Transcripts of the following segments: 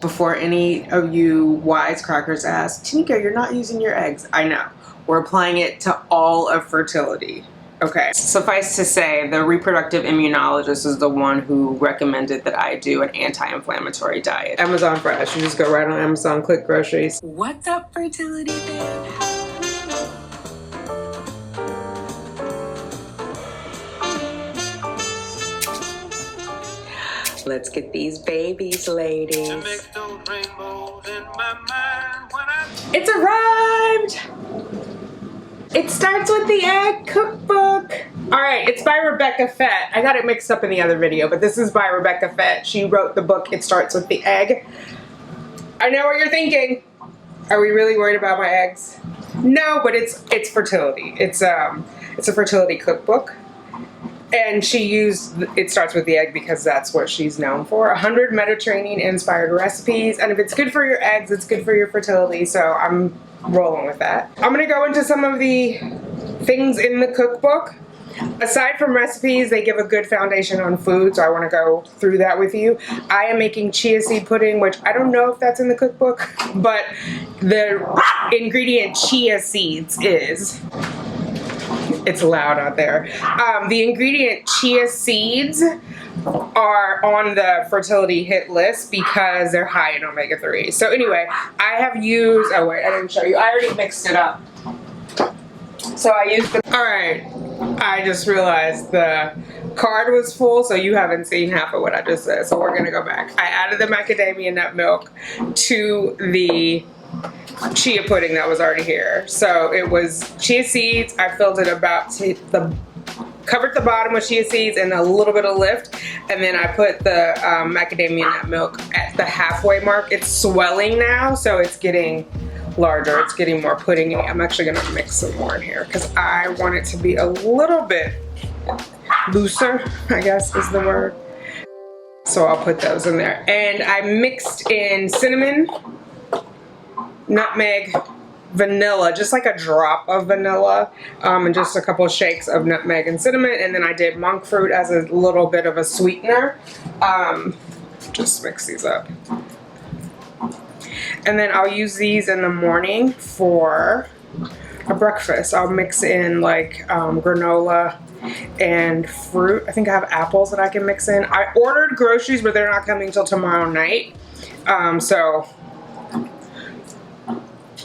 Before any of you wisecrackers ask, Tanika, you're not using your eggs. I know. We're applying it to all of fertility. Okay. Suffice to say, the reproductive immunologist is the one who recommended that I do an anti-inflammatory diet. Amazon Fresh. You just go right on Amazon, click groceries. What's up, fertility fan? Let's get these babies, ladies. It's arrived! It starts with the Egg Cookbook. Alright, it's by Rebecca FET. I got it mixed up in the other video, but this is by Rebecca FET. She wrote the book, It Starts With the Egg. I know what you're thinking. Are we really worried about my eggs? No, but it's fertility. It's a fertility cookbook. And she used, It Starts With the Egg because that's what she's known for. 100 Mediterranean-inspired recipes. And if it's good for your eggs, it's good for your fertility. So I'm rolling with that. I'm going to go into some of the things in the cookbook. Aside from recipes, they give a good foundation on food. So I want to go through that with you. I am making chia seed pudding, which I don't know if that's in the cookbook. But the ingredient chia seeds is... It's loud out there. The ingredient chia seeds are on the fertility hit list because they're high in omega-3. So anyway, I have used, oh wait, I didn't show you. I already mixed it up. So I used the, all right, I just realized the card was full, so you haven't seen half of what I just said. So we're gonna go back. I added the macadamia nut milk to the chia pudding that was already here. So it was chia seeds. I filled it about covered the bottom with chia seeds and a little bit of lift, and then I put the macadamia nut milk at the halfway mark. It's swelling now, so it's getting larger. It's getting more puddingy. I'm actually gonna mix some more in here because I want it to be a little bit looser, I guess is the word. So I'll put those in there. And I mixed in cinnamon, nutmeg, vanilla, just like a drop of vanilla, and just a couple of shakes of nutmeg and cinnamon, and then I did monk fruit as a little bit of a sweetener. Just mix these up. And then I'll use these in the morning for a breakfast. I'll mix in like granola and fruit. I think I have apples that I can mix in. I ordered groceries, but they're not coming till tomorrow night. So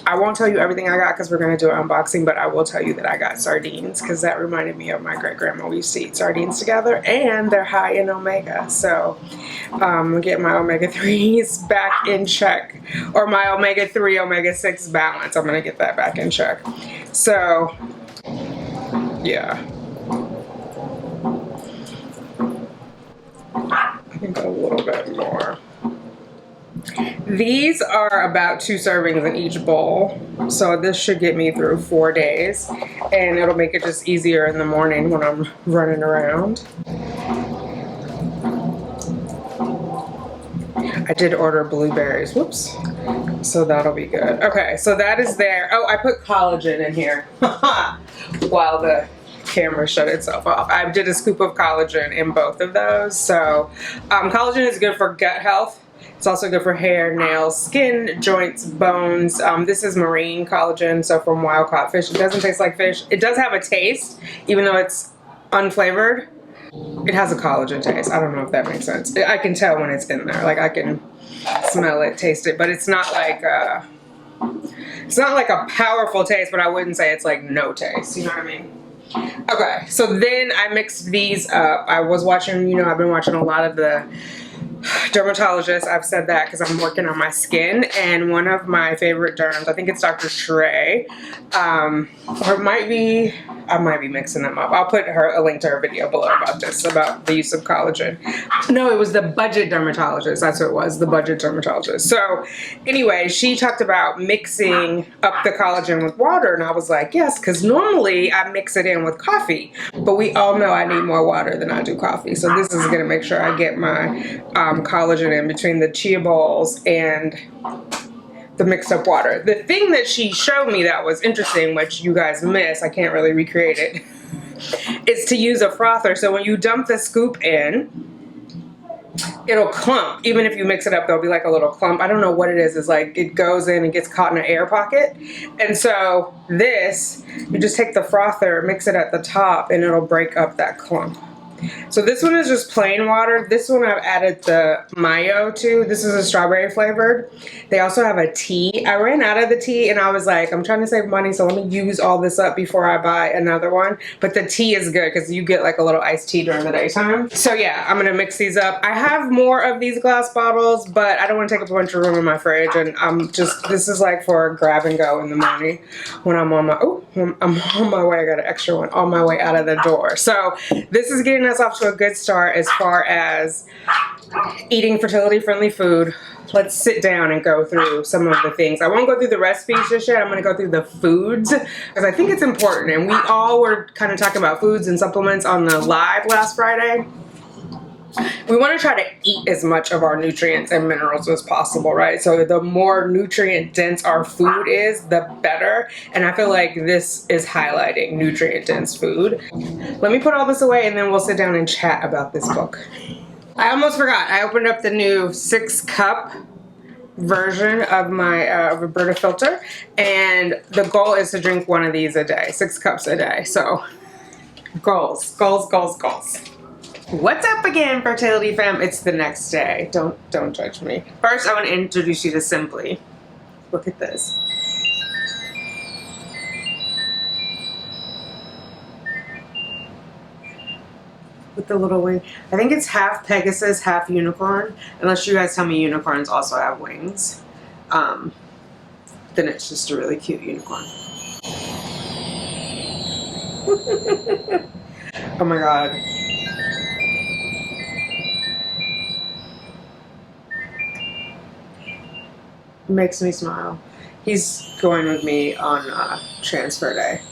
I won't tell you everything I got because we're going to do an unboxing, but I will tell you that I got sardines because that reminded me of my great-grandma. We used to eat sardines together, and they're high in omega. So I'm going to get my omega-3s back in check, or my omega-3, omega-6 balance. I'm going to get that back in check. So, yeah. I think a little bit more. These are about 2 servings in each bowl, so this should get me through 4 days, and it'll make it just easier in the morning when I'm running around. I did order blueberries, whoops, so that'll be good. Okay, so that is there. Oh, I put collagen in here while the camera shut itself off. I did a scoop of collagen in both of those. So collagen is good for gut health. It's also good for hair, nails, skin, joints, bones. This is marine collagen, so from wild caught fish. It doesn't taste like fish. It does have a taste, even though it's unflavored. It has a collagen taste. I don't know if that makes sense. I can tell when it's in there. Like I can smell it, taste it, but it's not like a powerful taste, but I wouldn't say it's like no taste. You know what I mean? Okay, so then I mixed these up. I was watching, you know, I've been watching a lot of the dermatologists. I've said that because I'm working on my skin, and one of my favorite derms, I think it's Dr. Trey, or it might be, I might be mixing them up. I'll put a link to her video below about this, about the use of collagen. No, it was the budget dermatologist. That's what it was, the budget dermatologist. So anyway, she talked about mixing up the collagen with water, and I was like, yes, because normally I mix it in with coffee, but we all know I need more water than I do coffee. So this is going to make sure I get my collagen in between the chia balls and the mixed up water. The thing that she showed me that was interesting, which you guys miss, I can't really recreate it, is to use a frother. So when you dump the scoop in, it'll clump. Even if you mix it up, there'll be like a little clump. I don't know what it is. It's like it goes in and gets caught in an air pocket. And so this, you just take the frother, mix it at the top, and it'll break up that clump. So this one is just plain water. This one I've added the mayo to. This is a strawberry flavored. They also have a tea. I ran out of the tea and I was like, I'm trying to save money, so let me use all this up before I buy another one. But the tea is good because you get like a little iced tea during the daytime. So yeah, I'm gonna mix these up. I have more of these glass bottles, but I don't want to take up a bunch of room in my fridge, and this is like for a grab and go in the morning when I'm on my way. I got an extra one on my way out of the door. So this is getting us off to a good start as far as eating fertility friendly food. Let's sit down and go through some of the things. I won't go through the recipes just yet. I'm going to go through the foods because I think it's important, and we all were kind of talking about foods and supplements on the live last Friday. We want to try to eat as much of our nutrients and minerals as possible, right? So the more nutrient dense our food is, the better. And I feel like this is highlighting nutrient dense food. Let me put all this away and then we'll sit down and chat about this book. I almost forgot. I opened up the new 6-cup version of my Roberta filter, and the goal is to drink one of these a day, 6 cups a day. So goals. What's up again, fertility fam? It's the next day. Don't judge me. First, I want to introduce you to Simply. Look at this. With the little wing. I think it's half Pegasus, half unicorn. Unless you guys tell me unicorns also have wings. Then it's just a really cute unicorn. Oh my god. Makes me smile. He's going with me on transfer day.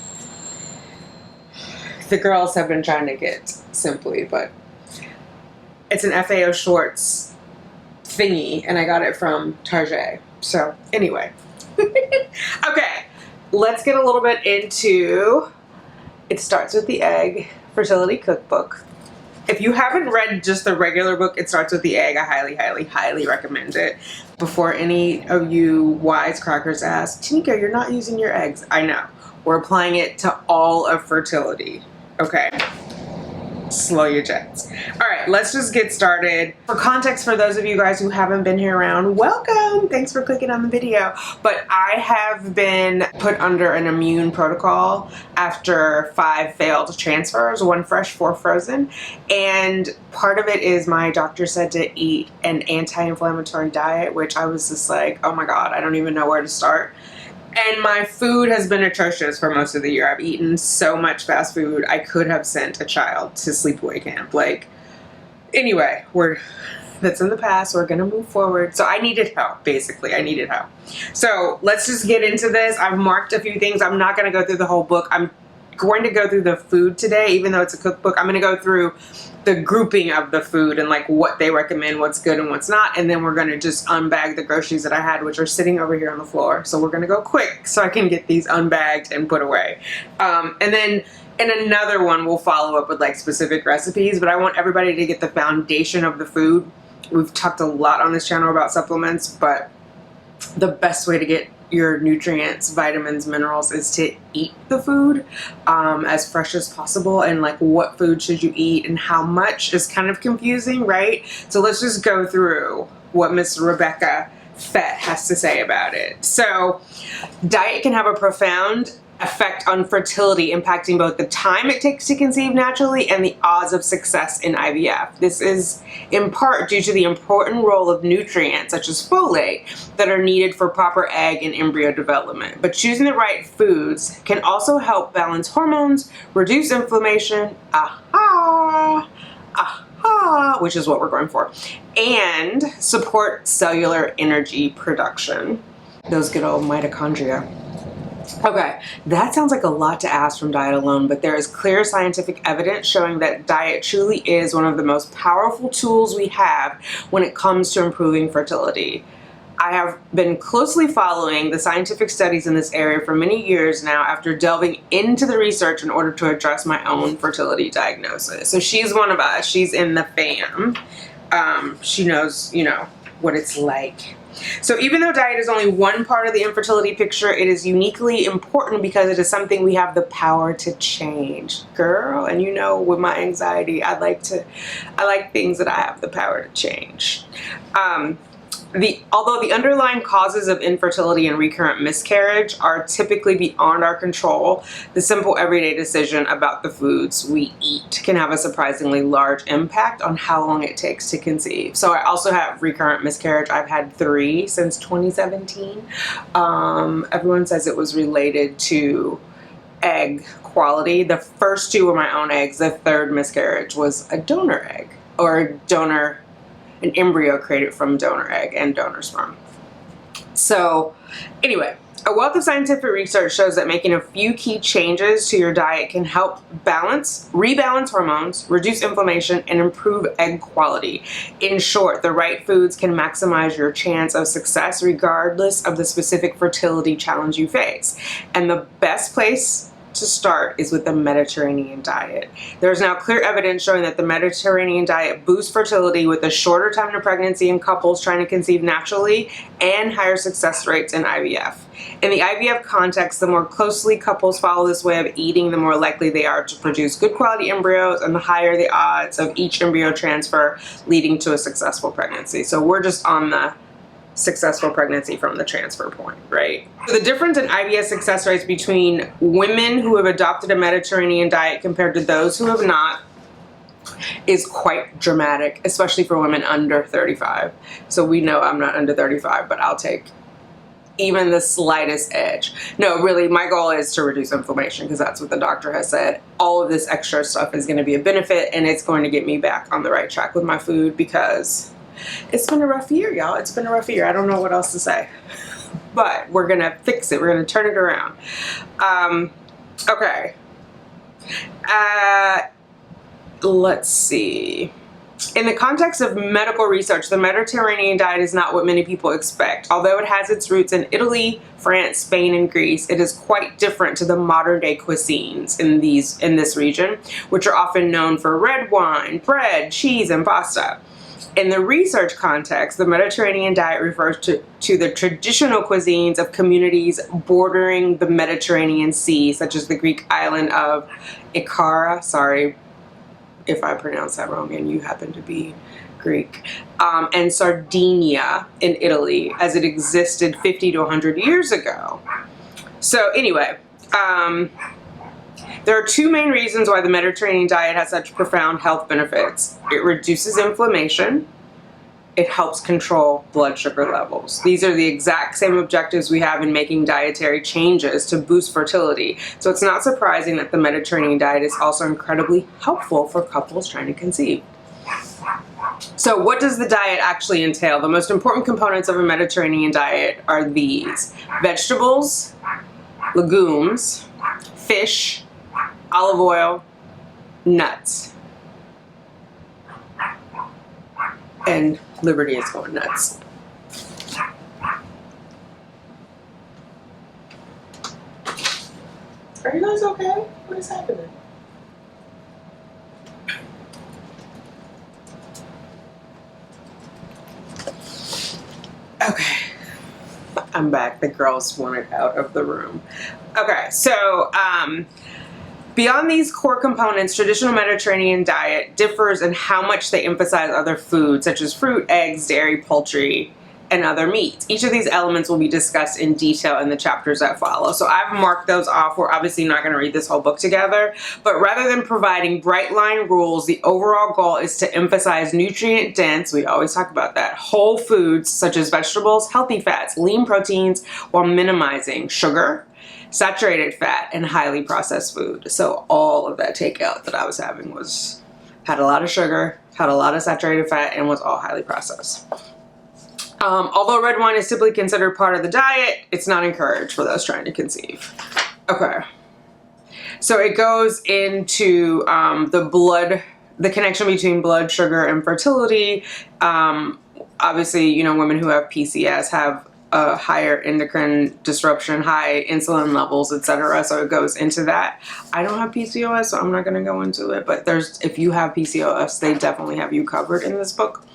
The girls have been trying to get Simply, but it's an FAO Schwartz thingy, and I got it from Target. So anyway, okay, let's get a little bit into. It starts with the Egg Fertility Cookbook. If you haven't read just the regular book, It Starts with the Egg, I highly recommend it. Before any of you wisecrackers ask, Tanika, you're not using your eggs. I know. We're applying it to all of fertility. Okay. Slow your jets. All right, let's just get started. For context, for those of you guys who haven't been here around, welcome. Thanks for clicking on the video. But I have been put under an immune protocol after 5 failed transfers, 1 fresh, 4 frozen. And part of it is my doctor said to eat an anti-inflammatory diet, which I was just like, oh my God, I don't even know where to start. And my food has been atrocious for most of the year. I've eaten so much fast food, I could have sent a child to sleepaway camp. Like, anyway, that's in the past. We're gonna move forward. So I needed help, basically. I needed help. So let's just get into this. I've marked a few things. I'm not gonna go through the whole book. I'm going to go through the food today, even though it's a cookbook. I'm gonna go through the grouping of the food and like what they recommend, what's good and what's not, and then we're gonna just unbag the groceries that I had, which are sitting over here on the floor. So we're gonna go quick so I can get these unbagged and put away. And then in another one, we'll follow up with like specific recipes, but I want everybody to get the foundation of the food. We've talked a lot on this channel about supplements, but the best way to get your nutrients, vitamins, minerals is to eat the food as fresh as possible, and like what food should you eat and how much is kind of confusing, right? So let's just go through what Miss Rebecca FET has to say about it. So diet can have a profound effect on fertility, impacting both the time it takes to conceive naturally and the odds of success in IVF. This is in part due to the important role of nutrients such as folate that are needed for proper egg and embryo development. But choosing the right foods can also help balance hormones, reduce inflammation, which is what we're going for, and support cellular energy production. Those good old mitochondria. Okay, that sounds like a lot to ask from diet alone, but there is clear scientific evidence showing that diet truly is one of the most powerful tools we have when it comes to improving fertility. I have been closely following the scientific studies in this area for many years now after delving into the research in order to address my own fertility diagnosis. So she's one of us. She's in the fam. she knows, you know, what it's like. So even though diet is only one part of the infertility picture, it is uniquely important because it is something we have the power to change. Girl, and you know, with my anxiety, I like things that I have the power to change. Although the underlying causes of infertility and recurrent miscarriage are typically beyond our control, the simple everyday decision about the foods we eat can have a surprisingly large impact on how long it takes to conceive. So I also have recurrent miscarriage. I've had 3 since 2017. Everyone says it was related to egg quality. The first 2 were my own eggs. The 3rd miscarriage was a donor egg, or an embryo created from donor egg and donor sperm. So anyway, a wealth of scientific research shows that making a few key changes to your diet can help rebalance hormones, reduce inflammation, and improve egg quality. In short, the right foods can maximize your chance of success regardless of the specific fertility challenge you face. And the best place to start is with the Mediterranean diet. There is now clear evidence showing that the Mediterranean diet boosts fertility with a shorter time to pregnancy in couples trying to conceive naturally and higher success rates in IVF. In the IVF context, the more closely couples follow this way of eating, the more likely they are to produce good quality embryos, and the higher the odds of each embryo transfer leading to a successful pregnancy. So we're just on the successful pregnancy from the transfer point, right? So the difference in IVF success rates between women who have adopted a Mediterranean diet compared to those who have not is quite dramatic, especially for women under 35. So we know I'm not under 35, but I'll take even the slightest edge. No, really, my goal is to reduce inflammation because that's what the doctor has said. All of this extra stuff is going to be a benefit, and it's going to get me back on the right track with my food because it's been a rough year, y'all. It's been a rough year. I don't know what else to say. But we're going to fix it. We're going to turn it around. Okay. Let's see. In the context of medical research, the Mediterranean diet is not what many people expect. Although it has its roots in Italy, France, Spain, and Greece, it is quite different to the modern-day cuisines in this region, which are often known for red wine, bread, cheese, and pasta. In the research context, the Mediterranean diet refers to the traditional cuisines of communities bordering the Mediterranean Sea, such as the Greek island of Ikara, sorry if I pronounce that wrong and you happen to be Greek, and Sardinia in Italy, as it existed 50 to 100 years ago. So anyway, there are 2 main reasons why the Mediterranean diet has such profound health benefits. It reduces inflammation. It helps control blood sugar levels. These are the exact same objectives we have in making dietary changes to boost fertility. So it's not surprising that the Mediterranean diet is also incredibly helpful for couples trying to conceive. So what does the diet actually entail? The most important components of a Mediterranean diet are these: vegetables, legumes, fish, olive oil, nuts. And Liberty is going nuts. Are you guys okay? What is happening? Okay. I'm back. The girls wanted out of the room. Okay, so beyond these core components, traditional Mediterranean diet differs in how much they emphasize other foods such as fruit, eggs, dairy, poultry, and other meats. Each of these elements will be discussed in detail in the chapters that follow. So I've marked those off. We're obviously not going to read this whole book together, but rather than providing bright line rules, the overall goal is to emphasize nutrient dense, we always talk about that, whole foods such as vegetables, healthy fats, lean proteins, while minimizing sugar, saturated fat, and highly processed food. So all of that takeout that I was having had a lot of sugar, had a lot of saturated fat, and was all highly processed. Although red wine is typically considered part of the diet, it's not encouraged for those trying to conceive. Okay. So it goes into the connection between blood sugar and fertility. Obviously, you know, women who have PCS have higher endocrine disruption, high insulin levels, etc. So it goes into that. I don't have PCOS, so I'm not going to go into it. But if you have PCOS, they definitely have you covered in this book.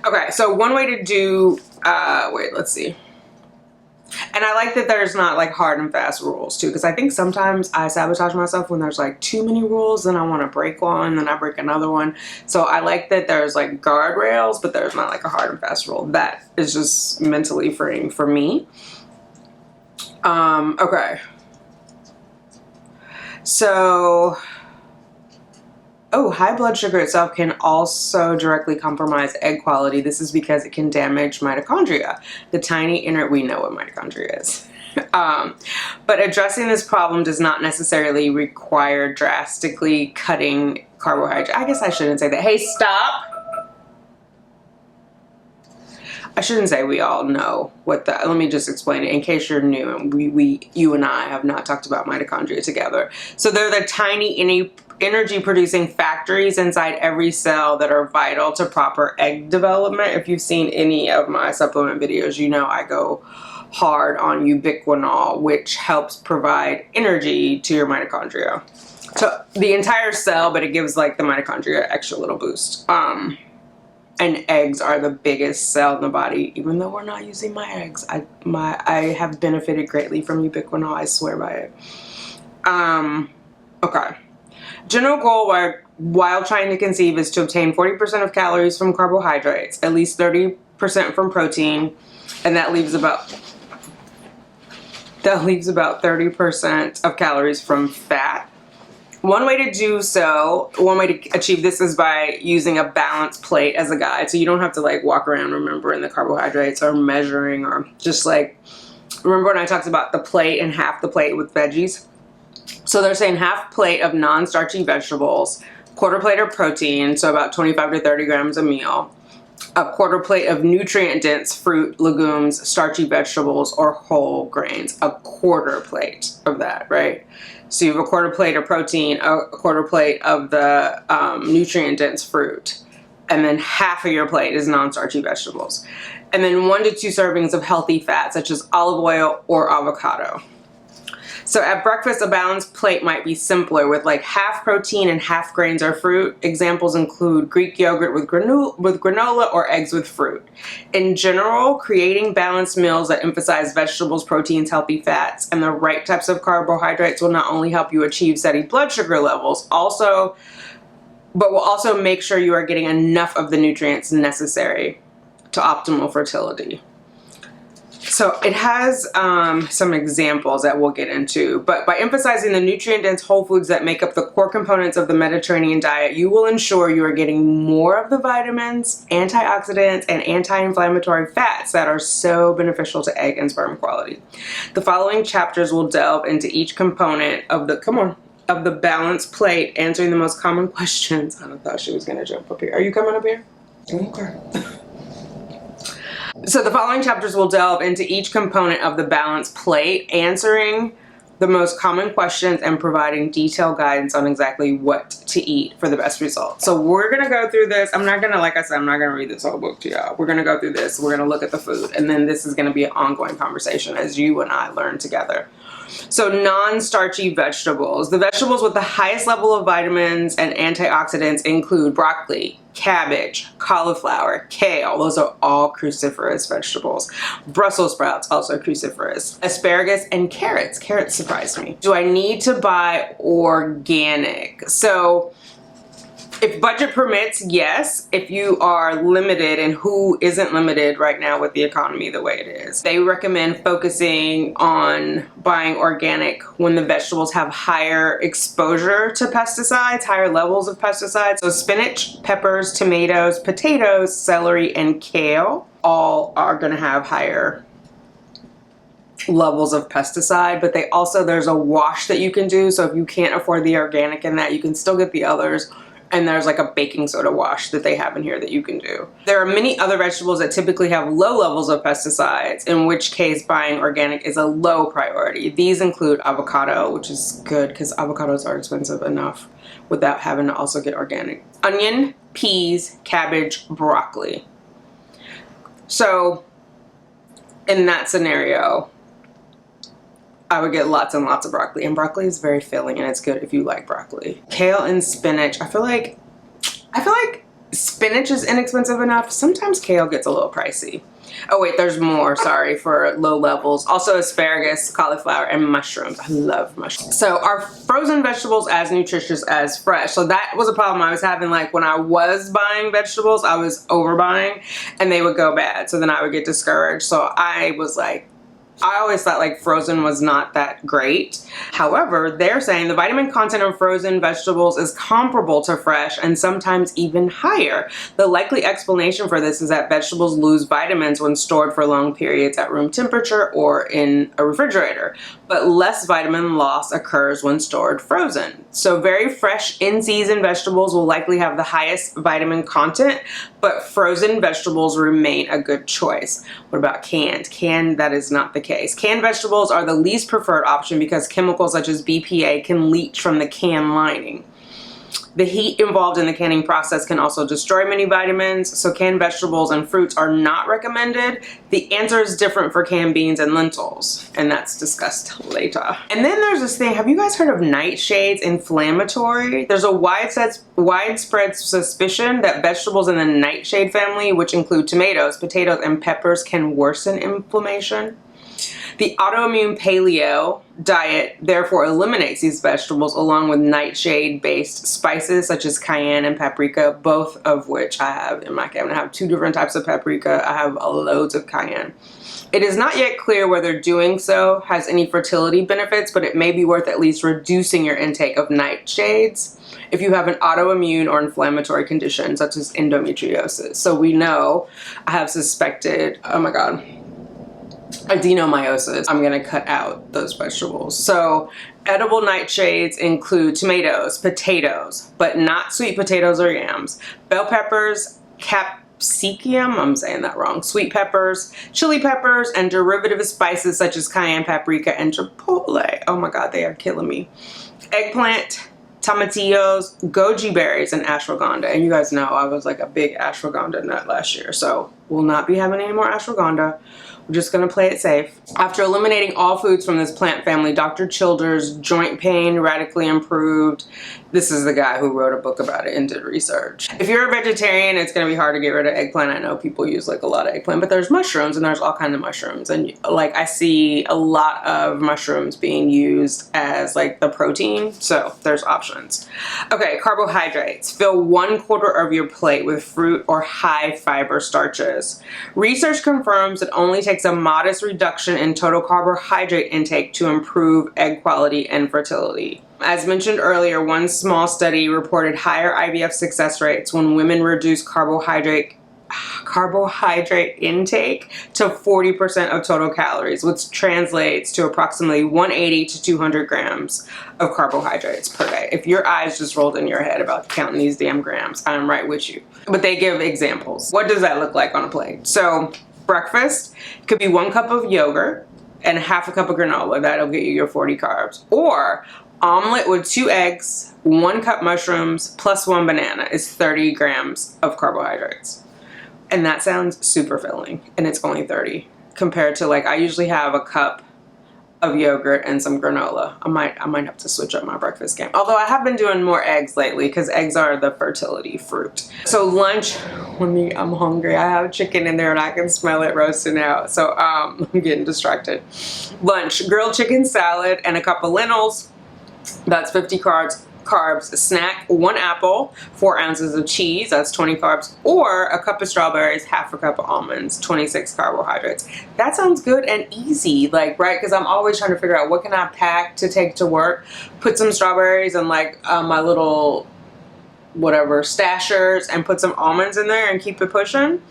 Okay, so one way to do, wait, let's see. And I like that there's not like hard and fast rules too, because I think sometimes I sabotage myself when there's like too many rules, then I want to break one, then I break another one. So I like that there's like guardrails, but there's not like a hard and fast rule. That is just mentally freeing for me. Okay. So, high blood sugar itself can also directly compromise egg quality. This is because it can damage mitochondria. The tiny inner, we know what mitochondria is. But addressing this problem does not necessarily require drastically cutting carbohydrates. I guess I shouldn't say that. Hey, stop. I shouldn't say we all know what the, let me just explain it in case you're new and you and I have not talked about mitochondria together. So they're the tiny energy producing factories inside every cell that are vital to proper egg development. If you've seen any of my supplement videos, you know I go hard on ubiquinol, which helps provide energy to your mitochondria. So the entire cell, but it gives like the mitochondria extra little boost. And eggs are the biggest cell in the body, even though we're not using my eggs. I have benefited greatly from ubiquinol, I swear by it. Okay. General goal while trying to conceive is to obtain 40% of calories from carbohydrates, at least 30% from protein, and that leaves about 30% of calories from fat. One way to do so, one way to achieve this is by using a balanced plate as a guide. So you don't have to like walk around remembering the carbohydrates or measuring, or just like, remember when I talked about the plate and half the plate with veggies? So they're saying half plate of non-starchy vegetables, quarter plate of protein, so about 25 to 30 grams a meal, a quarter plate of nutrient-dense fruit, legumes, starchy vegetables, or whole grains. A quarter plate of that, right? So you have a quarter plate of protein, a quarter plate of the nutrient-dense fruit, and then half of your plate is non-starchy vegetables. And then 1 to 2 servings of healthy fat, such as olive oil or avocado. So at breakfast, a balanced plate might be simpler with like half protein and half grains or fruit. Examples include Greek yogurt with granola or eggs with fruit. In general, creating balanced meals that emphasize vegetables, proteins, healthy fats, and the right types of carbohydrates will not only help you achieve steady blood sugar levels, but will also make sure you are getting enough of the nutrients necessary to optimal fertility. So it has some examples that we'll get into, but by emphasizing the nutrient-dense whole foods that make up the core components of the Mediterranean diet, you will ensure you are getting more of the vitamins, antioxidants, and anti-inflammatory fats that are so beneficial to egg and sperm quality. The following chapters will delve into each component of the balanced plate, answering the most common questions. I thought she was gonna jump up here. Are you coming up here? Okay. So the following chapters will delve into each component of the balanced plate, answering the most common questions and providing detailed guidance on exactly what to eat for the best results. So we're going to go through this. I'm not going to, like I said, I'm not going to read this whole book to y'all. We're going to go through this. We're going to look at the food. And then this is going to be an ongoing conversation as you and I learn together. So non-starchy vegetables. The vegetables with the highest level of vitamins and antioxidants include broccoli, cabbage, cauliflower, kale. Those are all cruciferous vegetables. Brussels sprouts, also cruciferous. Asparagus and carrots. Carrots surprised me. Do I need to buy organic? So if budget permits, yes. If you are limited, and who isn't limited right now with the economy the way it is, they recommend focusing on buying organic when the vegetables have higher exposure to pesticides, higher levels of pesticides. So spinach, peppers, tomatoes, potatoes, celery, and kale all are going to have higher levels of pesticide, but there's a wash that you can do. So if you can't afford the organic in that, you can still get the others. And there's like a baking soda wash that they have in here that you can do. There are many other vegetables that typically have low levels of pesticides, in which case buying organic is a low priority. These include avocado, which is good because avocados are expensive enough without having to also get organic. Onion, peas, cabbage, broccoli. So in that scenario, I would get lots and lots of broccoli. And broccoli is very filling and it's good if you like broccoli. Kale and spinach. I feel like spinach is inexpensive enough. Sometimes kale gets a little pricey. Oh wait, there's more, sorry, for low levels. Also asparagus, cauliflower, and mushrooms. I love mushrooms. So are frozen vegetables as nutritious as fresh? So that was a problem I was having, like when I was buying vegetables, I was overbuying and they would go bad. So then I would get discouraged. So I was like, I always thought like frozen was not that great. However, they're saying the vitamin content of frozen vegetables is comparable to fresh and sometimes even higher. The likely explanation for this is that vegetables lose vitamins when stored for long periods at room temperature or in a refrigerator, but less vitamin loss occurs when stored frozen. So very fresh in-season vegetables will likely have the highest vitamin content, but frozen vegetables remain a good choice. What about canned? Canned, that is not the case. Canned vegetables are the least preferred option because chemicals such as BPA can leach from the can lining. The heat involved in the canning process can also destroy many vitamins, so canned vegetables and fruits are not recommended. The answer is different for canned beans and lentils, and that's discussed later. And then there's this thing, have you guys heard of nightshades inflammatory? There's a widespread suspicion that vegetables in the nightshade family, which include tomatoes, potatoes, and peppers, can worsen inflammation. The autoimmune paleo diet therefore eliminates these vegetables along with nightshade-based spices such as cayenne and paprika, both of which I have in my cabinet. I have 2 different types of paprika. I have loads of cayenne. It is not yet clear whether doing so has any fertility benefits, but it may be worth at least reducing your intake of nightshades if you have an autoimmune or inflammatory condition such as endometriosis. So we know I have suspected, oh my God, adenomyosis. I'm gonna cut out those vegetables. So edible nightshades include tomatoes, potatoes, but not sweet potatoes or yams, bell peppers, capsicum, I'm saying that wrong, sweet peppers, chili peppers, and derivative spices such as cayenne, paprika, and chipotle. Oh my God, they are killing me. Eggplant, tomatillos, goji berries, and ashwagandha. And you guys know I was like a big ashwagandha nut last year, so we'll not be having any more ashwagandha. We're just gonna play it safe. After eliminating all foods from this plant family, Dr. Childers' joint pain radically improved. This is the guy who wrote a book about it and did research. If you're a vegetarian, it's gonna be hard to get rid of eggplant. I know people use like a lot of eggplant, but there's mushrooms and there's all kinds of mushrooms. And like I see a lot of mushrooms being used as like the protein. So there's options. Okay, carbohydrates. Fill 1/4 of your plate with fruit or high fiber starches. Research confirms it only takes a modest reduction in total carbohydrate intake to improve egg quality and fertility. As mentioned earlier, one small study reported higher IVF success rates when women reduced carbohydrate intake to 40% of total calories, which translates to approximately 180 to 200 grams of carbohydrates per day. If your eyes just rolled in your head about counting these damn grams, I'm right with you. But they give examples. What does that look like on a plate? So breakfast could be 1 cup of yogurt and 1/2 cup of granola. That'll get you your 40 carbs. Or omelet with 2 eggs, 1 cup mushrooms, plus 1 banana is 30 grams of carbohydrates. And that sounds super filling, and it's only 30 compared to like I usually have a cup of yogurt and some granola. I might have to switch up my breakfast game. Although I have been doing more eggs lately because eggs are the fertility fruit. So lunch, I'm hungry. I have chicken in there and I can smell it roasting out. So I'm getting distracted. Lunch, grilled chicken salad and a cup of lentils. That's 50 carbs. Snack, 1 apple, 4 ounces of cheese, that's 20 carbs, or a cup of strawberries, 1/2 cup of almonds, 26 carbohydrates. That sounds good and easy, like, right? Because I'm always trying to figure out what can I pack to take to work. Put some strawberries and like my little whatever stashers and put some almonds in there and keep it pushing.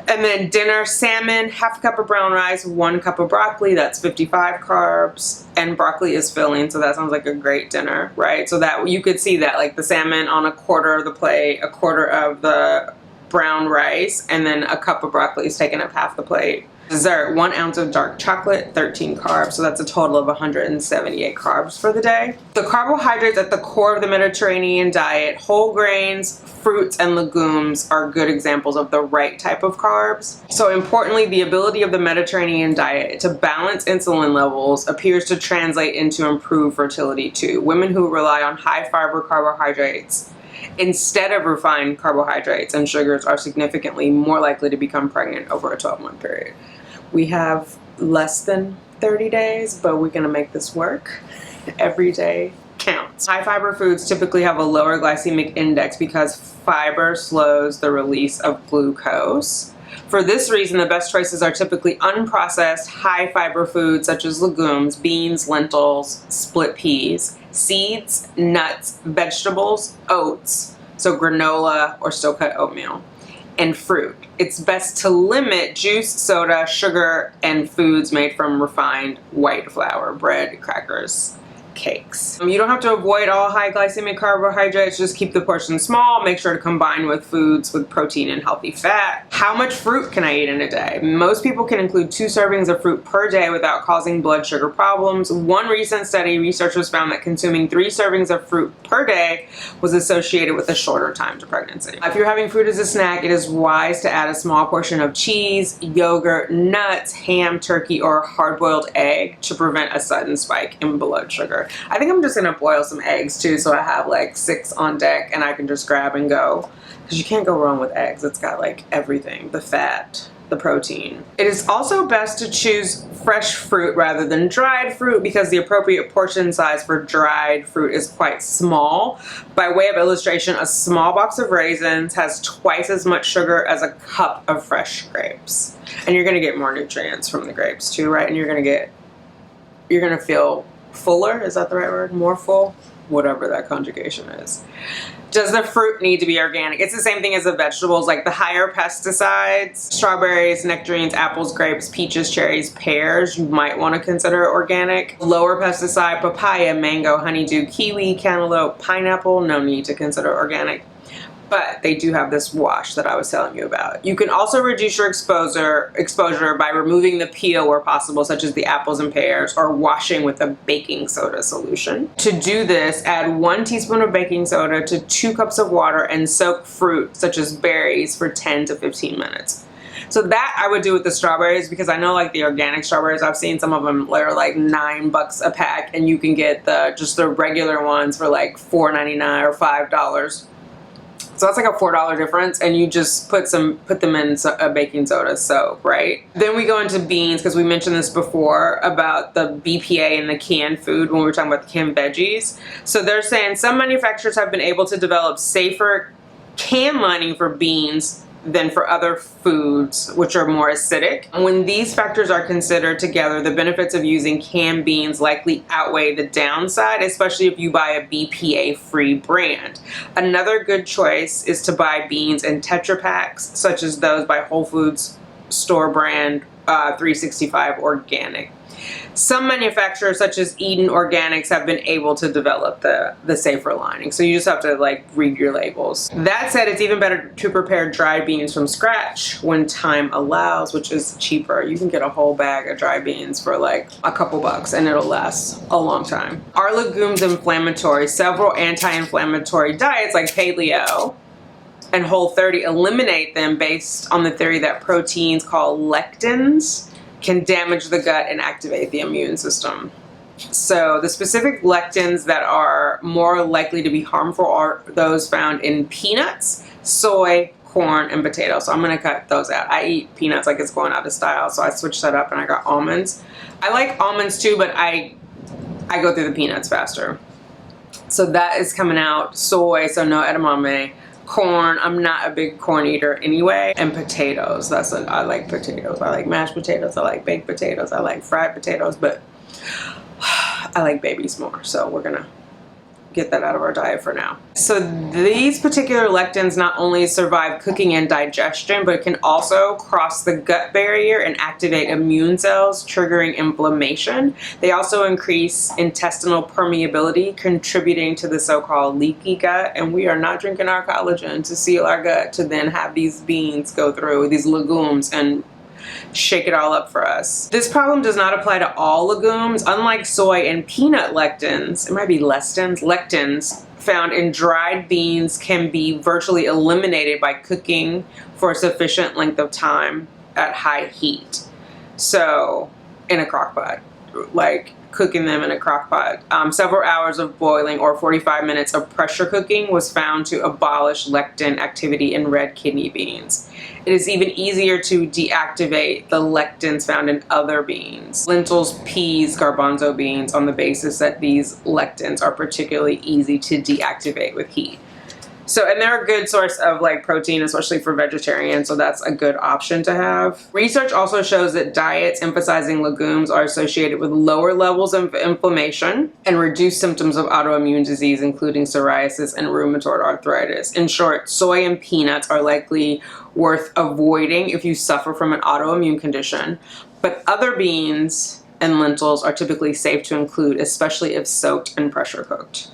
And then dinner, salmon, 1/2 cup of brown rice, 1 cup of broccoli, that's 55 carbs. And broccoli is filling, so that sounds like a great dinner, right? So that you could see that, like the salmon on 1/4 of the plate, 1/4 of the brown rice, and then a cup of broccoli is taking up half the plate. Dessert, 1 ounce of dark chocolate, 13 carbs. So that's a total of 178 carbs for the day. The carbohydrates at the core of the Mediterranean diet, whole grains, fruits, and legumes are good examples of the right type of carbs. So importantly, the ability of the Mediterranean diet to balance insulin levels appears to translate into improved fertility too. Women who rely on high fiber carbohydrates instead of refined carbohydrates and sugars are significantly more likely to become pregnant over a 12-month period. We have less than 30 days, but we're gonna make this work. Every day counts. High fiber foods typically have a lower glycemic index because fiber slows the release of glucose. For this reason, the best choices are typically unprocessed, high fiber foods such as legumes, beans, lentils, split peas, seeds, nuts, vegetables, oats, so granola or still cut oatmeal, and fruit. It's best to limit juice, soda, sugar, and foods made from refined white flour, bread, crackers, cakes. You don't have to avoid all high glycemic carbohydrates, just keep the portion small. Make sure to combine with foods with protein and healthy fat. How much fruit can I eat in a day? Most people can include 2 servings of fruit per day without causing blood sugar problems. One recent study, researchers found that consuming 3 servings of fruit per day was associated with a shorter time to pregnancy. If you're having fruit as a snack, it is wise to add a small portion of cheese, yogurt, nuts, ham, turkey, or a hard-boiled egg to prevent a sudden spike in blood sugar. I think I'm just gonna boil some eggs too, so I have like 6 on deck and I can just grab and go, because you can't go wrong with eggs. It's got like everything, the fat, the protein. It is also best to choose fresh fruit rather than dried fruit because the appropriate portion size for dried fruit is quite small. By way of illustration, a small box of raisins has twice as much sugar as a cup of fresh grapes. And you're gonna get more nutrients from the grapes too, right? And you're gonna feel fuller, is that the right word? More full? Whatever that conjugation is. Does the fruit need to be organic? It's the same thing as the vegetables, like the higher pesticides, strawberries, nectarines, apples, grapes, peaches, cherries, pears, you might want to consider organic. Lower pesticide, papaya, mango, honeydew, kiwi, cantaloupe, pineapple, no need to consider organic. But they do have this wash that I was telling you about. You can also reduce your exposure by removing the peel where possible, such as the apples and pears, or washing with a baking soda solution. To do this, add 1 teaspoon of baking soda to 2 cups of water and soak fruit, such as berries, for 10 to 15 minutes. So that I would do with the strawberries, because I know like the organic strawberries, I've seen some of them that are like $9 a pack, and you can get just the regular ones for like $4.99 or $5. So that's like a $4 difference, and you just put them in a baking soda soak, right? Then we go into beans, because we mentioned this before about the BPA in the canned food when we were talking about the canned veggies. So they're saying some manufacturers have been able to develop safer can lining for beans than for other foods which are more acidic. When these factors are considered together, the benefits of using canned beans likely outweigh the downside, especially if you buy a BPA-free brand. Another good choice is to buy beans in Tetra Packs, such as those by Whole Foods store brand 365 Organic. Some manufacturers, such as Eden Organics, have been able to develop the safer lining. So you just have to like read your labels. That said, it's even better to prepare dried beans from scratch when time allows, which is cheaper. You can get a whole bag of dried beans for like a couple bucks and it'll last a long time. Are legumes inflammatory? Several anti-inflammatory diets like paleo and Whole30 eliminate them based on the theory that proteins called lectins can damage the gut and activate the immune system. So the specific lectins that are more likely to be harmful are those found in peanuts, soy, corn, and potatoes. So I'm gonna cut those out. I eat peanuts like it's going out of style, so I switched that up and I got almonds. I like almonds too, but I go through the peanuts faster. So that is coming out. Soy, so no edamame. Corn, I'm not a big corn eater anyway. And potatoes, I like potatoes. I like mashed potatoes, I like baked potatoes, I like fried potatoes, but I like babies more, so we're gonna get that out of our diet for now. So these particular lectins not only survive cooking and digestion, but can also cross the gut barrier and activate immune cells, triggering inflammation. They also increase intestinal permeability, contributing to the so-called leaky gut. And we are not drinking our collagen to seal our gut to then have these beans go through, these legumes, and shake it all up for us. This problem does not apply to all legumes. Unlike soy and peanut lectins, it might be lectins found in dried beans can be virtually eliminated by cooking for a sufficient length of time at high heat. So in a crock pot, like cooking them in a crock pot. Several hours of boiling or 45 minutes of pressure cooking was found to abolish lectin activity in red kidney beans. It is even easier to deactivate the lectins found in other beans, lentils, peas, garbanzo beans, on the basis that these lectins are particularly easy to deactivate with heat. So, and they're a good source of like protein, especially for vegetarians, so that's a good option to have. Research also shows that diets emphasizing legumes are associated with lower levels of inflammation and reduced symptoms of autoimmune disease, including psoriasis and rheumatoid arthritis. In short, soy and peanuts are likely worth avoiding if you suffer from an autoimmune condition, but other beans and lentils are typically safe to include, especially if soaked and pressure cooked.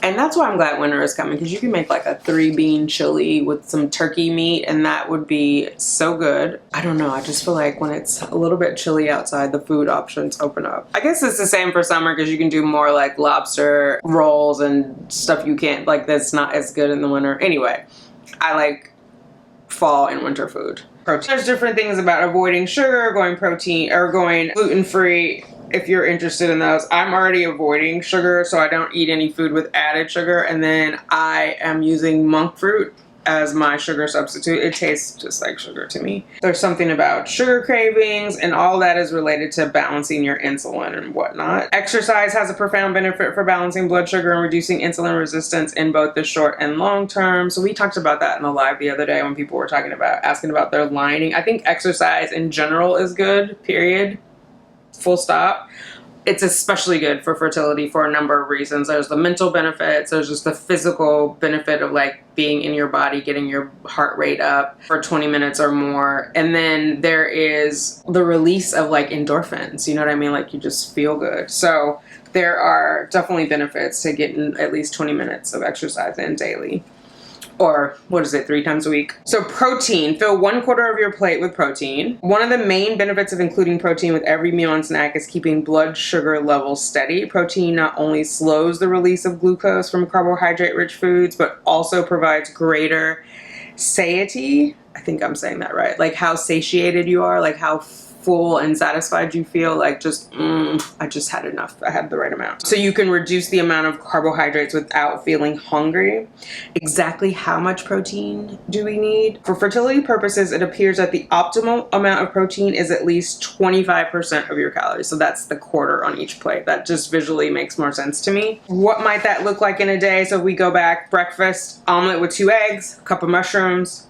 And that's why I'm glad winter is coming, because you can make like a 3-bean chili with some turkey meat, and that would be so good. I don't know, I just feel like when it's a little bit chilly outside, the food options open up. I guess it's the same for summer, because you can do more like lobster rolls and stuff you can't, like that's not as good in the winter. Anyway, I like fall and winter food. Protein. There's different things about avoiding sugar, going protein, or going gluten-free. If you're interested in those, I'm already avoiding sugar, so I don't eat any food with added sugar. And then I am using monk fruit as my sugar substitute. It tastes just like sugar to me. There's something about sugar cravings, and all that is related to balancing your insulin and whatnot. Exercise has a profound benefit for balancing blood sugar and reducing insulin resistance in both the short and long term. So we talked about that in the live the other day when people were asking about their lining. I think exercise in general is good, period. Full stop. It's especially good for fertility for a number of reasons. There's the mental benefits, there's just the physical benefit of like being in your body, getting your heart rate up for 20 minutes or more. And then there is the release of like endorphins, you know what I mean? Like you just feel good. So there are definitely benefits to getting at least 20 minutes of exercise in daily. Or what is it, 3 times a week? So protein, fill 1/4 of your plate with protein. One of the main benefits of including protein with every meal and snack is keeping blood sugar levels steady. Protein not only slows the release of glucose from carbohydrate-rich foods, but also provides greater satiety. I think I'm saying that right. Like how satiated you are, like how full and satisfied you feel, like just, I just had enough. I had the right amount. So you can reduce the amount of carbohydrates without feeling hungry. Exactly how much protein do we need? For fertility purposes, it appears that the optimal amount of protein is at least 25% of your calories. So that's the 1/4 on each plate. That just visually makes more sense to me. What might that look like in a day? So if we go back, breakfast, omelet with 2 eggs, a cup of mushrooms,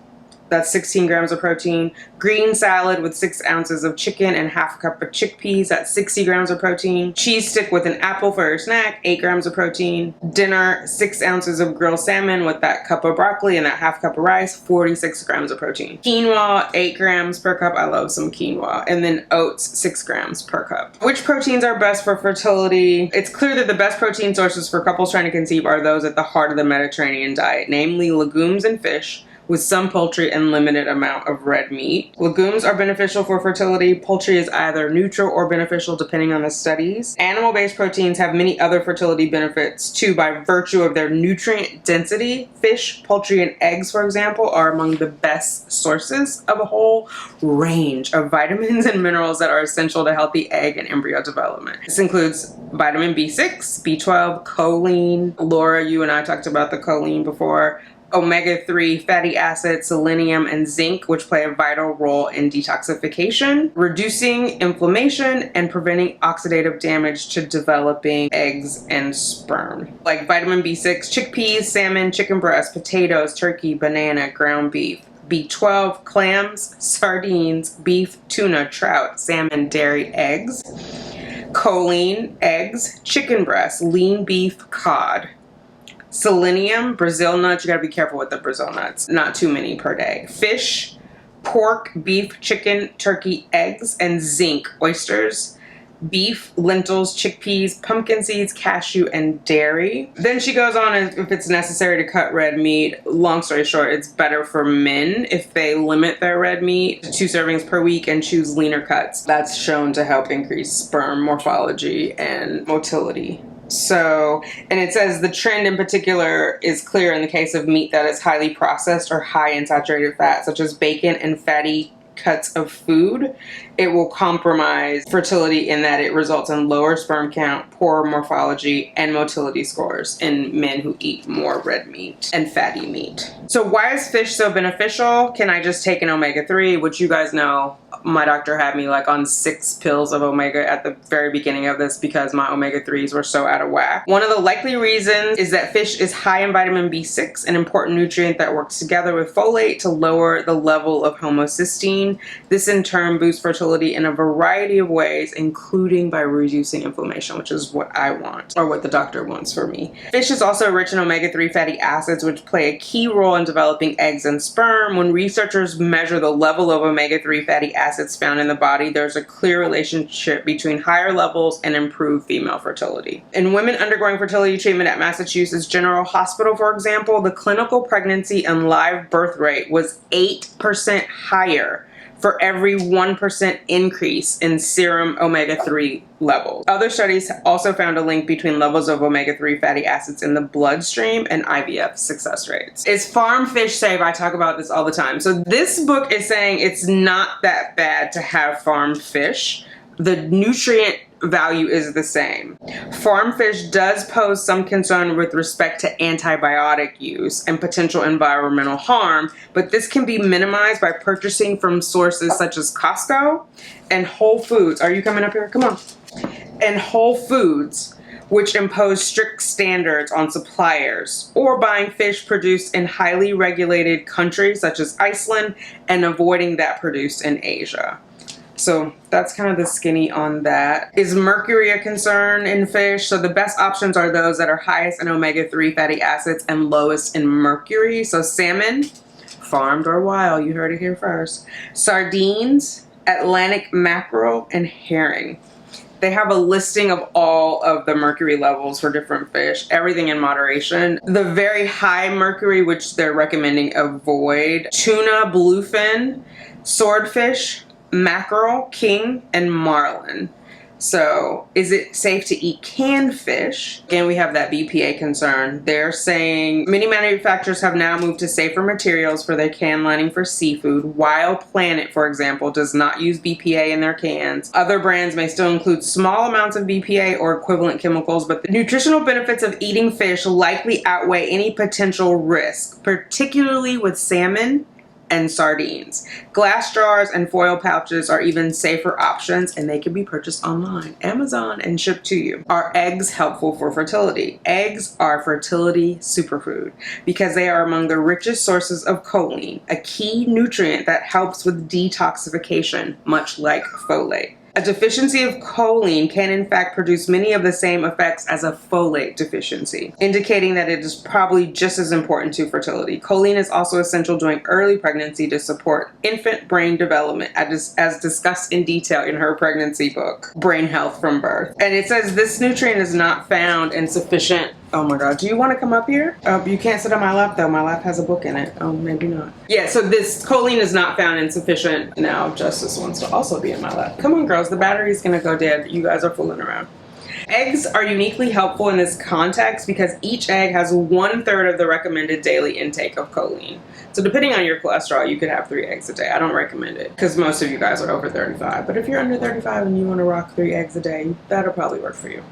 that's 16 grams of protein. Green salad with 6 ounces of chicken and 1/2 cup of chickpeas, that's 60 grams of protein. Cheese stick with an apple for your snack, 8 grams of protein. Dinner, 6 ounces of grilled salmon with that cup of broccoli and that 1/2 cup of rice, 46 grams of protein. Quinoa, 8 grams per cup. I love some quinoa. And then oats, 6 grams per cup. Which proteins are best for fertility? It's clear that the best protein sources for couples trying to conceive are those at the heart of the Mediterranean diet, namely legumes and fish, with some poultry and limited amount of red meat. Legumes are beneficial for fertility. Poultry is either neutral or beneficial depending on the studies. Animal-based proteins have many other fertility benefits too by virtue of their nutrient density. Fish, poultry, and eggs, for example, are among the best sources of a whole range of vitamins and minerals that are essential to healthy egg and embryo development. This includes vitamin B6, B12, choline. Laura, you and I talked about the choline before. Omega-3 fatty acids, selenium, and zinc, which play a vital role in detoxification, reducing inflammation, and preventing oxidative damage to developing eggs and sperm. Like vitamin B6, chickpeas, salmon, chicken breast, potatoes, turkey, banana, ground beef. B12, clams, sardines, beef, tuna, trout, salmon, dairy, eggs. Choline, eggs, chicken breast, lean beef, cod. Selenium, Brazil nuts. You gotta be careful with the Brazil nuts. Not too many per day. Fish, pork, beef, chicken, turkey, eggs, and zinc, oysters, beef, lentils, chickpeas, pumpkin seeds, cashew, and dairy. Then she goes on if it's necessary to cut red meat. Long story short, it's better for men if they limit their red meat to 2 servings per week and choose leaner cuts. That's shown to help increase sperm morphology and motility. So, and it says the trend in particular is clear in the case of meat that is highly processed or high in saturated fat, such as bacon and fatty cuts of food. It will compromise fertility in that it results in lower sperm count, poor morphology, and motility scores in men who eat more red meat and fatty meat. So why is fish so beneficial? Can I just take an omega-3, which you guys know my doctor had me like on 6 pills of omega at the very beginning of this because my omega-3s were so out of whack. One of the likely reasons is that fish is high in vitamin B6, an important nutrient that works together with folate to lower the level of homocysteine. This in turn boosts fertility in a variety of ways, including by reducing inflammation, which is what I want, or what the doctor wants for me. Fish is also rich in omega-3 fatty acids, which play a key role in developing eggs and sperm. When researchers measure the level of omega-3 fatty acids found in the body, there's a clear relationship between higher levels and improved female fertility. In women undergoing fertility treatment at Massachusetts General Hospital, for example, the clinical pregnancy and live birth rate was 8% higher for every 1% increase in serum omega-3 levels. Other studies also found a link between levels of omega-3 fatty acids in the bloodstream and IVF success rates. Is farm fish safe? I talk about this all the time. So this book is saying it's not that bad to have farmed fish. The nutrient value is the same. Farm fish does pose some concern with respect to antibiotic use and potential environmental harm, but this can be minimized by purchasing from sources such as Costco and Whole Foods. Are you coming up here? Come on. And Whole Foods, which impose strict standards on suppliers, or buying fish produced in highly regulated countries such as Iceland and avoiding that produced in Asia. So that's kind of the skinny on that. Is mercury a concern in fish? So the best options are those that are highest in omega-3 fatty acids and lowest in mercury. So salmon, farmed or wild, you heard it here first. Sardines, Atlantic mackerel, and herring. They have a listing of all of the mercury levels for different fish, everything in moderation. The very high mercury, which they're recommending avoid: tuna, bluefin, swordfish, mackerel, king, and marlin. So is it safe to eat canned fish? Again, we have that BPA concern. They're saying many manufacturers have now moved to safer materials for their can lining for seafood. Wild Planet, for example, does not use BPA in their cans. Other brands may still include small amounts of BPA or equivalent chemicals, but the nutritional benefits of eating fish likely outweigh any potential risk, particularly with salmon and sardines. Glass jars and foil pouches are even safer options, and they can be purchased online, Amazon, and shipped to you. Are eggs helpful for fertility? Eggs are fertility superfood because they are among the richest sources of choline, a key nutrient that helps with detoxification, much like folate. A deficiency of choline can in fact produce many of the same effects as a folate deficiency, indicating that it is probably just as important to fertility. Choline is also essential during early pregnancy to support infant brain development, as discussed in detail in her pregnancy book, Brain Health from Birth. And it says this nutrient is not found in sufficient. Oh my God, do you want to come up here? You can't sit on my lap though. My lap has a book in it. Oh, maybe not. Yeah, so this choline is not found in sufficient. Now Justice wants to also be in my lap. Come on, girls, the battery's gonna go dead. You guys are fooling around. Eggs are uniquely helpful in this context because each egg has 1/3 of the recommended daily intake of choline. So depending on your cholesterol, you could have 3 eggs a day. I don't recommend it because most of you guys are over 35. But if you're under 35 and you want to rock 3 eggs a day, that'll probably work for you.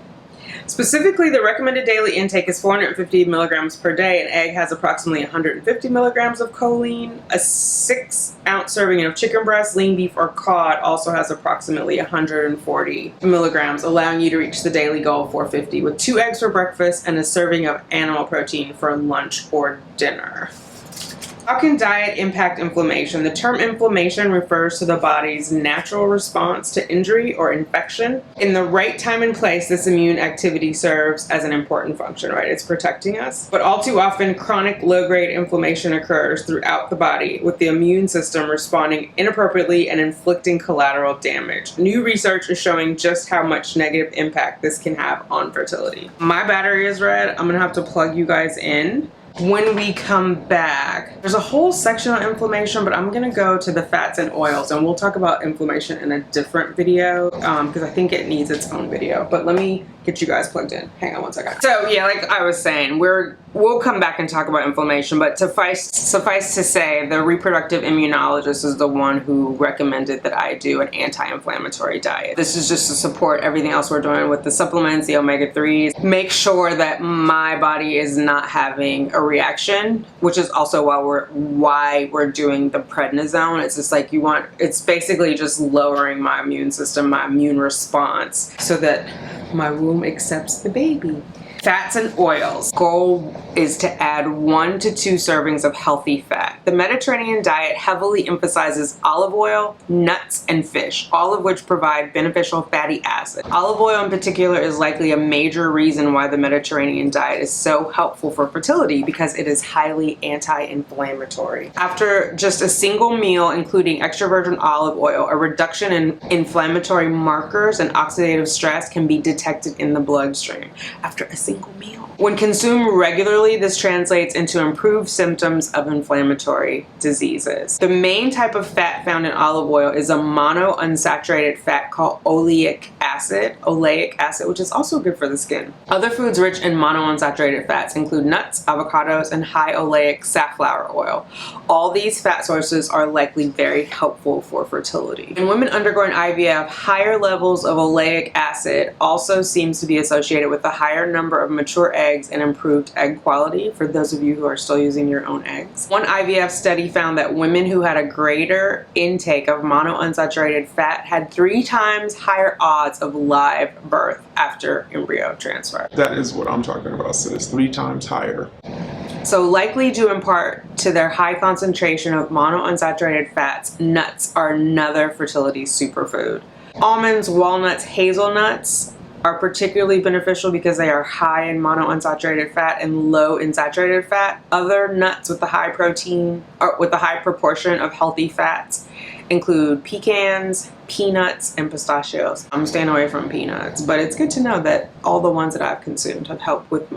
Specifically, the recommended daily intake is 450 milligrams per day. An egg has approximately 150 milligrams of choline. A 6-ounce serving of chicken breast, lean beef, or cod also has approximately 140 milligrams, allowing you to reach the daily goal of 450 with 2 eggs for breakfast and a serving of animal protein for lunch or dinner. How can diet impact inflammation? The term inflammation refers to the body's natural response to injury or infection. In the right time and place, this immune activity serves as an important function, right? It's protecting us. But all too often, chronic low-grade inflammation occurs throughout the body, with the immune system responding inappropriately and inflicting collateral damage. New research is showing just how much negative impact this can have on fertility. My battery is red. I'm gonna have to plug you guys in. When we come back, there's a whole section on inflammation, but I'm gonna go to the fats and oils, and we'll talk about inflammation in a different video because I think it needs its own video. But let me get you guys plugged in. Hang on one second. So yeah, like I was saying, we'll come back and talk about inflammation, but suffice to say, the reproductive immunologist is the one who recommended that I do an anti-inflammatory diet. This is just to support everything else we're doing with the supplements, the omega-3s. Make sure that my body is not having a reaction, which is also why we're doing the prednisone. It's just like it's basically just lowering my immune system, my immune response, so that my womb accepts the baby. Fats and oils. Goal is to add 1 to 2 servings of healthy fat. The Mediterranean diet heavily emphasizes olive oil, nuts, and fish, all of which provide beneficial fatty acids. Olive oil in particular is likely a major reason why the Mediterranean diet is so helpful for fertility, because it is highly anti-inflammatory. After just a single meal, including extra virgin olive oil, a reduction in inflammatory markers and oxidative stress can be detected in the bloodstream. After a single meal. When consumed regularly, this translates into improved symptoms of inflammatory diseases. The main type of fat found in olive oil is a monounsaturated fat called oleic acid, which is also good for the skin. Other foods rich in monounsaturated fats include nuts, avocados, and high oleic safflower oil. All these fat sources are likely very helpful for fertility. In women undergoing IVF, higher levels of oleic acid also seems to be associated with a higher number of mature eggs and improved egg quality, for those of you who are still using your own eggs. One IVF study found that women who had a greater intake of monounsaturated fat had 3 times higher odds of live birth after embryo transfer. That is what I'm talking about, sis. 3 times higher. So likely due in part to their high concentration of monounsaturated fats, nuts are another fertility superfood. Almonds, walnuts, hazelnuts are particularly beneficial because they are high in monounsaturated fat and low in saturated fat. Other nuts with the high protein or with the high proportion of healthy fats include pecans, peanuts, and pistachios. I'm staying away from peanuts, but it's good to know that all the ones that I've consumed have helped with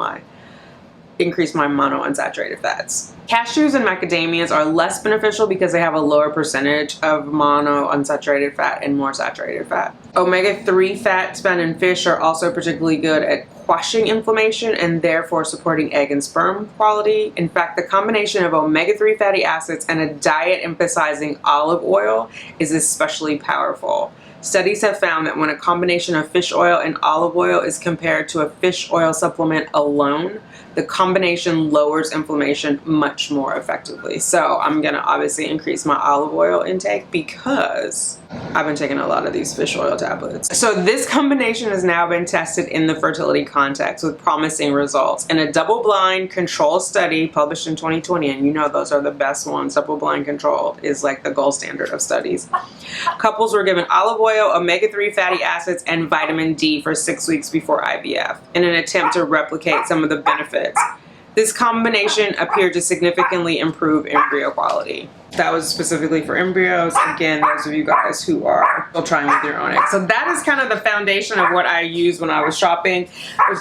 increase my monounsaturated fats. Cashews and macadamias are less beneficial because they have a lower percentage of monounsaturated fat and more saturated fat. Omega-3 fats found in fish are also particularly good at quashing inflammation and therefore supporting egg and sperm quality. In fact, the combination of omega-3 fatty acids and a diet emphasizing olive oil is especially powerful. Studies have found that when a combination of fish oil and olive oil is compared to a fish oil supplement alone, the combination lowers inflammation much more effectively. So I'm gonna obviously increase my olive oil intake because I've been taking a lot of these fish oil tablets. So this combination has now been tested in the fertility context with promising results. In a double-blind control study published in 2020, and you know those are the best ones, double-blind control is like the gold standard of studies. Couples were given olive oil, omega-3 fatty acids, and vitamin D for 6 weeks before IVF in an attempt to replicate some of the benefits. This combination appeared to significantly improve embryo quality. That was specifically for embryos. Again, those of you guys who are still trying with your own eggs. So that is kind of the foundation of what I used when I was shopping.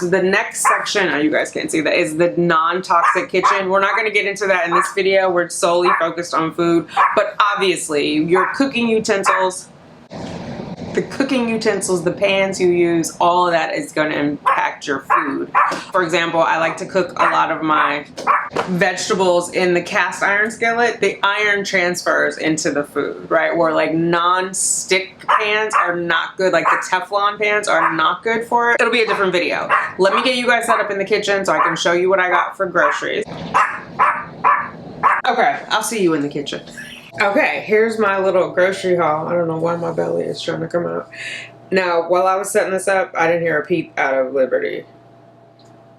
The next section, oh, you guys can't see that, is the non-toxic kitchen. We're not going to get into that in this video. We're solely focused on food. But obviously, your cooking utensils, the pans you use, all of that is going to impact your food. For example, I like to cook a lot of my vegetables in the cast iron skillet. The iron transfers into the food, right? Where like non-stick pans are not good, like the Teflon pans are not good for it. It'll be a different video. Let me get you guys set up in the kitchen so I can show you what I got for groceries. Okay, I'll see you in the kitchen. Okay, here's my little grocery haul. I don't know why my belly is trying to come out. Now, while I was setting this up, I didn't hear a peep out of Liberty.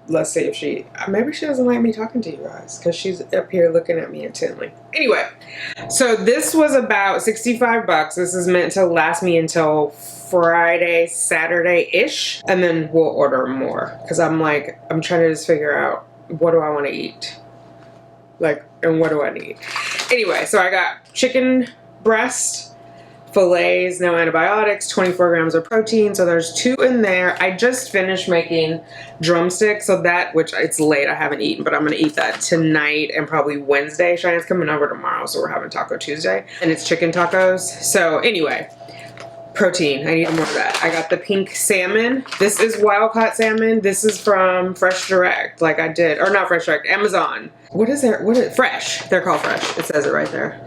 let's see if maybe she doesn't like me talking to you guys because she's up here looking at me intently. Anyway, so this was about 65 bucks. This is meant to last me until Friday, Saturday-ish, and then we'll order more because I'm trying to just figure out what do I want to eat, and what do I need. Anyway, so I got chicken breast, fillets, no antibiotics, 24 grams of protein. So there's 2 in there. I just finished making drumsticks. So which it's late, I haven't eaten, but I'm going to eat that tonight and probably Wednesday. Cheyenne's coming over tomorrow. So we're having Taco Tuesday and it's chicken tacos. So anyway, protein, I need more of that. I got the pink salmon. This is wild caught salmon. This is from Fresh Direct, or not Fresh Direct, Amazon. Fresh. They're called Fresh. It says it right there.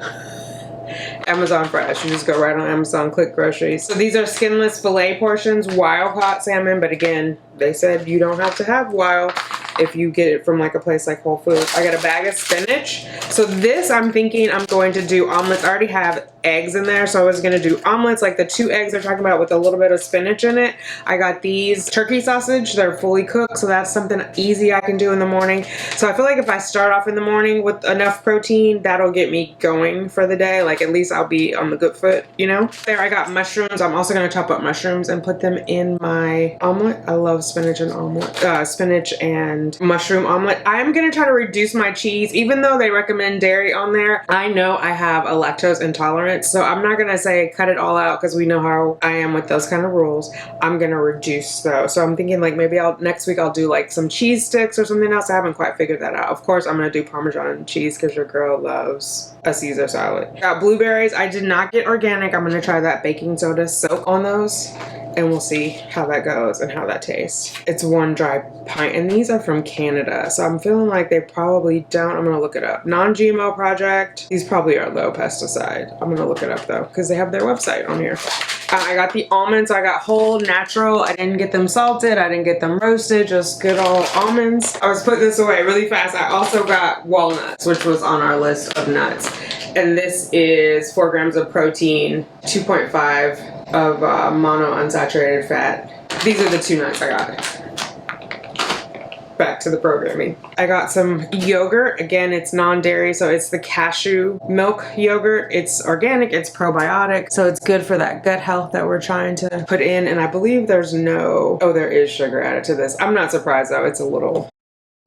Amazon Fresh. You just go right on Amazon, click groceries. So these are skinless fillet portions, wild caught salmon, but again, they said you don't have to have wild if you get it from a place like Whole Foods. I got a bag of spinach. So this, I'm thinking I'm going to do omelets. I already have eggs in there, so I was gonna do omelets, like the 2 eggs they're talking about with a little bit of spinach in it. I got these turkey sausage. They're fully cooked, so that's something easy I can do in the morning. So I feel like if I start off in the morning with enough protein, that'll get me going for the day. At least I'll be on the good foot, There, I got mushrooms. I'm also gonna chop up mushrooms and put them in my omelet. I love spinach and spinach and mushroom omelet. I'm gonna try to reduce my cheese, even though they recommend dairy on there. I know I have a lactose intolerance, so I'm not gonna say cut it all out because we know how I am with those kind of rules. I'm gonna reduce though. So I'm thinking maybe next week I'll do some cheese sticks or something else. I haven't quite figured that out. Of course, I'm gonna do Parmesan cheese because your girl loves a Caesar salad. Got blueberries. I did not get organic. I'm gonna try that baking soda soak on those, and we'll see how that goes and how that tastes. It's 1 dry pint, and these are from Canada, so I'm feeling like they probably don't. I'm gonna look it up. Non-GMO project. These probably are low pesticide. I'm gonna look it up though because they have their website on here. I got the almonds. I got whole natural. I didn't get them salted. I didn't get them roasted. Just good old almonds. I was putting this away really fast. I also got walnuts, which was on our list of nuts. And this is 4 grams of protein, 2.5 of monounsaturated fat. These are the 2 nuts I got. Back to the programming. I got some yogurt. Again, it's non-dairy, so it's the cashew milk yogurt. It's organic, it's probiotic, so it's good for that gut health that we're trying to put in. And I believe there is sugar added to this. I'm not surprised though.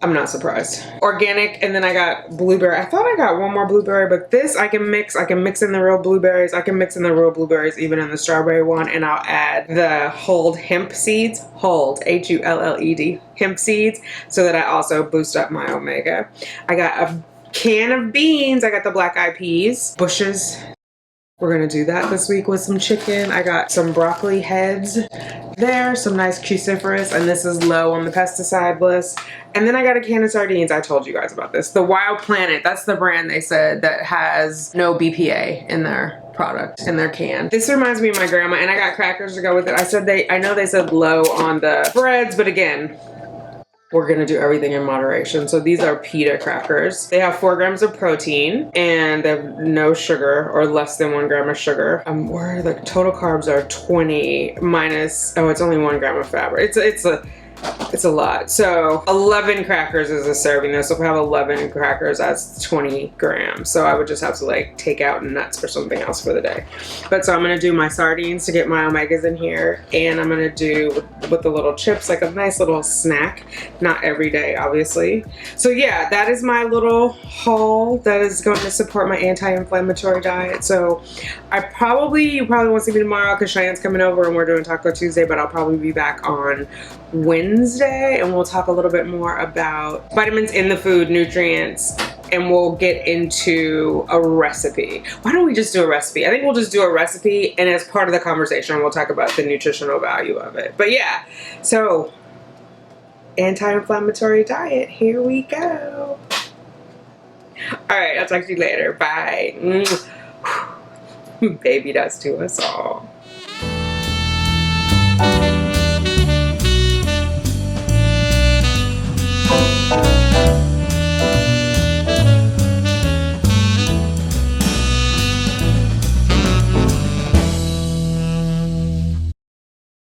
I'm not surprised. Organic, and then I got blueberry. I thought I got 1 more blueberry, but this I can mix. I can mix in the real blueberries. I can mix in the real blueberries even in the strawberry one, and I'll add the hulled hemp seeds. Hulled, H-U-L-L-E-D, hemp seeds, so that I also boost up my omega. I got a can of beans. I got the black eyed peas, bushes. We're gonna do that this week with some chicken. I got some broccoli heads there, some nice cruciferous, and this is low on the pesticide list. And then I got a can of sardines. I told you guys about this. The Wild Planet, that's the brand they said that has no BPA in their product, in their can. This reminds me of my grandma, and I got crackers to go with it. I know they said low on the breads, but again, we're gonna do everything in moderation. So these are pita crackers. They have 4 grams of protein and they have no sugar or less than 1 gram of sugar. Where the total carbs are 20 minus, it's only 1 gram of fat. It's a lot. So 11 crackers is a serving though. So if I have 11 crackers, that's 20 grams. So I would just have to take out nuts or something else for the day. But so I'm gonna do my sardines to get my omegas in here. And I'm gonna do with the little chips, like a nice little snack. Not every day, obviously. So yeah, that is my little haul that is going to support my anti-inflammatory diet. So you probably won't see me tomorrow because Cheyenne's coming over and we're doing Taco Tuesday, but I'll probably be back on Wednesday and we'll talk a little bit more about vitamins in the food, nutrients, and we'll get into a recipe. Why don't we just do a recipe? I think we'll just do a recipe, and as part of the conversation we'll talk about the nutritional value of it. But yeah, so anti-inflammatory diet, here we go. All right, I'll talk to you later. Bye. Baby, that's to us all.